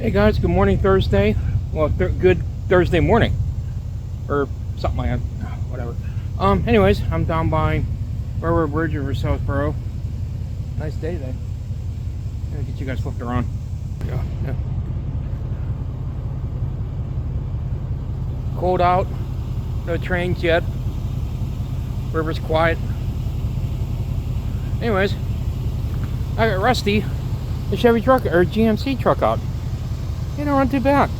Hey guys, good morning Thursday. Well, good Thursday morning. Or something like that. Whatever. Anyways, I'm down by Railroad Bridge over Southborough. Nice day today. I'm gonna get you guys flipped around. There we go. Yeah. Cold out. No trains yet. River's quiet. Anyways, I got Rusty, the Chevy truck or GMC truck out. You don't run too bad.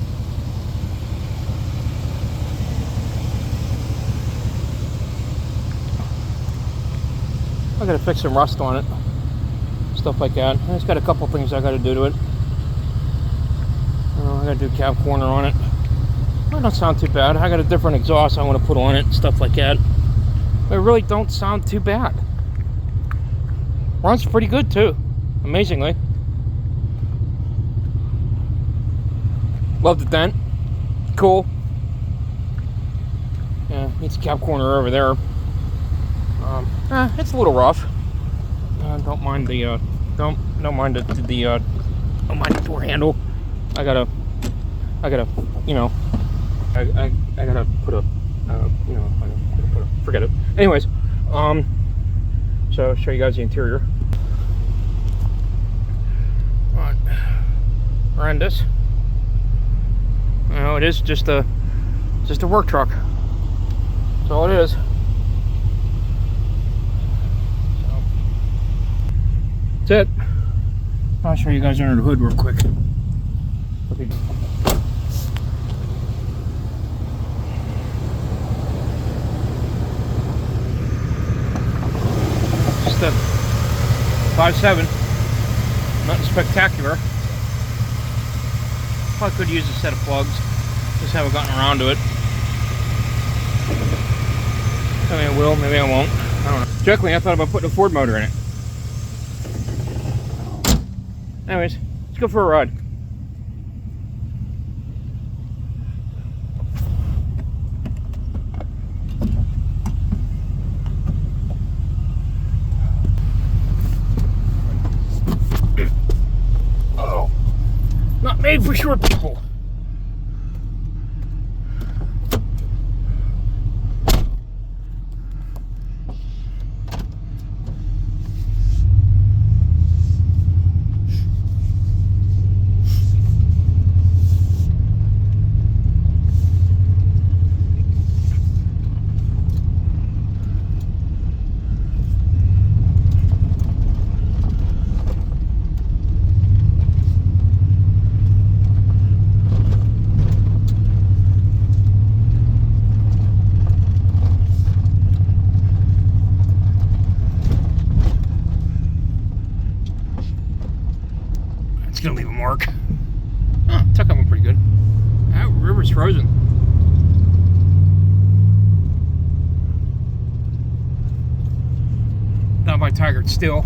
I gotta fix some rust on it, stuff like that. And it's got a couple things I gotta do to it. I gotta do cab corner on it. Well, it don't sound too bad. I got a different exhaust I want to put on it, stuff like that. But it really don't sound too bad. Runs pretty good too, amazingly. Love the dent. Cool. Yeah, needs a cab corner over there. It's a little rough. Don't mind the don't mind the door handle. I gotta you know I gotta put a forget it. Anyways, so I'll show you guys the interior. Alright, horrendous. No, it is just a work truck. That's all it is. So that's it. I'll show you guys under the hood real quick. Okay. Just a 5.7. Nothing spectacular. Probably could use a set of plugs. Just haven't gotten around to it. Maybe I will, maybe I won't. I don't know. Jokingly, I thought about putting a Ford motor in it. Anyways, let's go for a ride. Oh, not made for short people. Gonna leave a mark. Oh, tuck up one pretty good. That river's frozen. Down by Tiger still.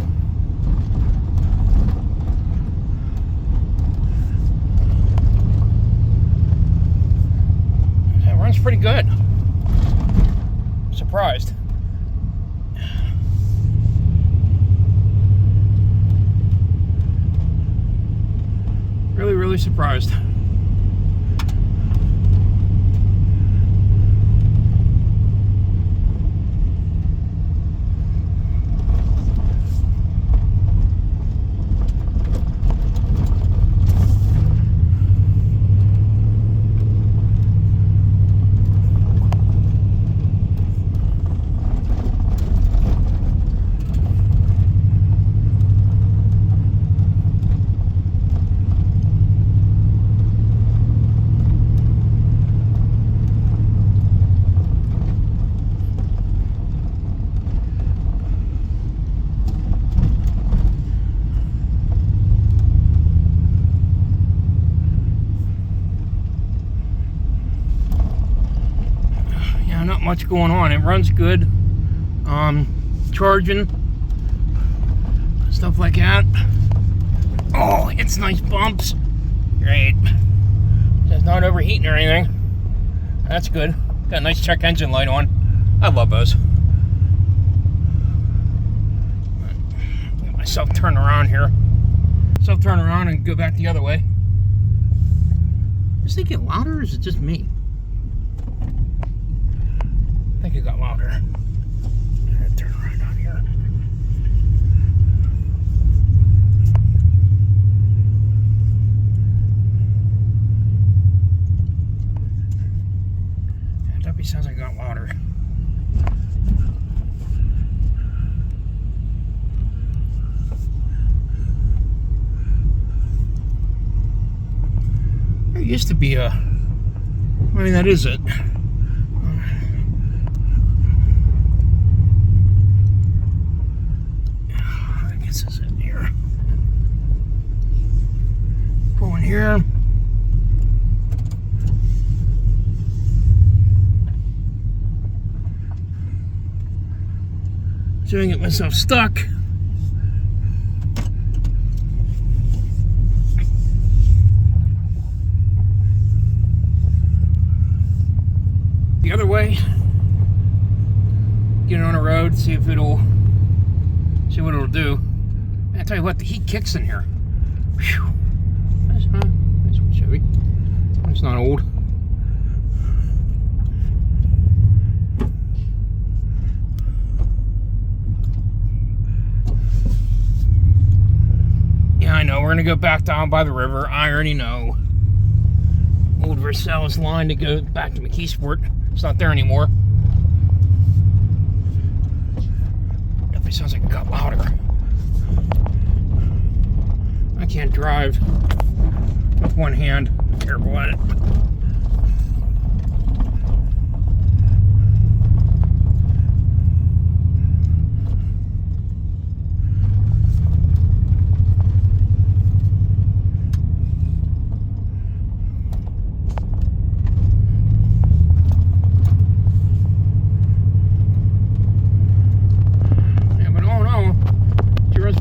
That runs pretty good. I'm surprised. Really surprised. Not much going on. It runs good. Charging, stuff like that. Oh, it's nice bumps. Great. It's not overheating or anything. That's good. Got a nice check engine light on. I love those. Get myself turned around here. So I'll turn around and go back the other way. Does it get louder or is it just me? I think it got louder. I'm gonna turn right on here. That definitely sounds like it got louder. There used to be a, I mean, that is it. I guess it's in here. Pull in here. So I can get myself stuck. The other way, get it on a road, see what it'll do. And I tell you what, the heat kicks in here. Whew. Nice one, Chevy. It's not old. Yeah, I know. We're gonna go back down by the river. I already know. Old Versailles line to go back to McKeesport. It's not there anymore. Definitely sounds like it got louder. I can't drive with one hand. I'm terrible at it.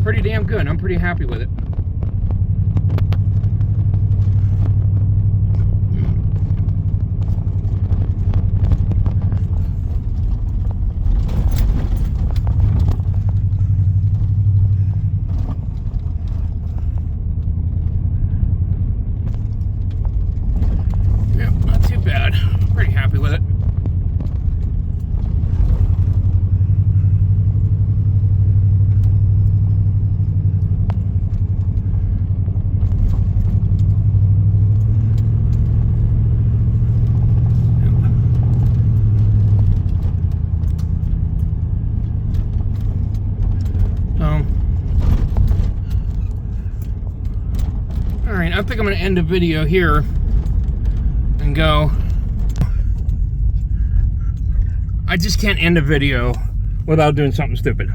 Pretty damn good. I'm pretty happy with it. Yep, not too bad. Pretty happy with it. Alright, I think I'm going to end the video here and go. I just can't end a video without doing something stupid.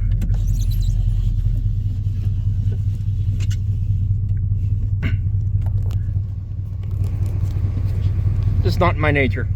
Just not in my nature.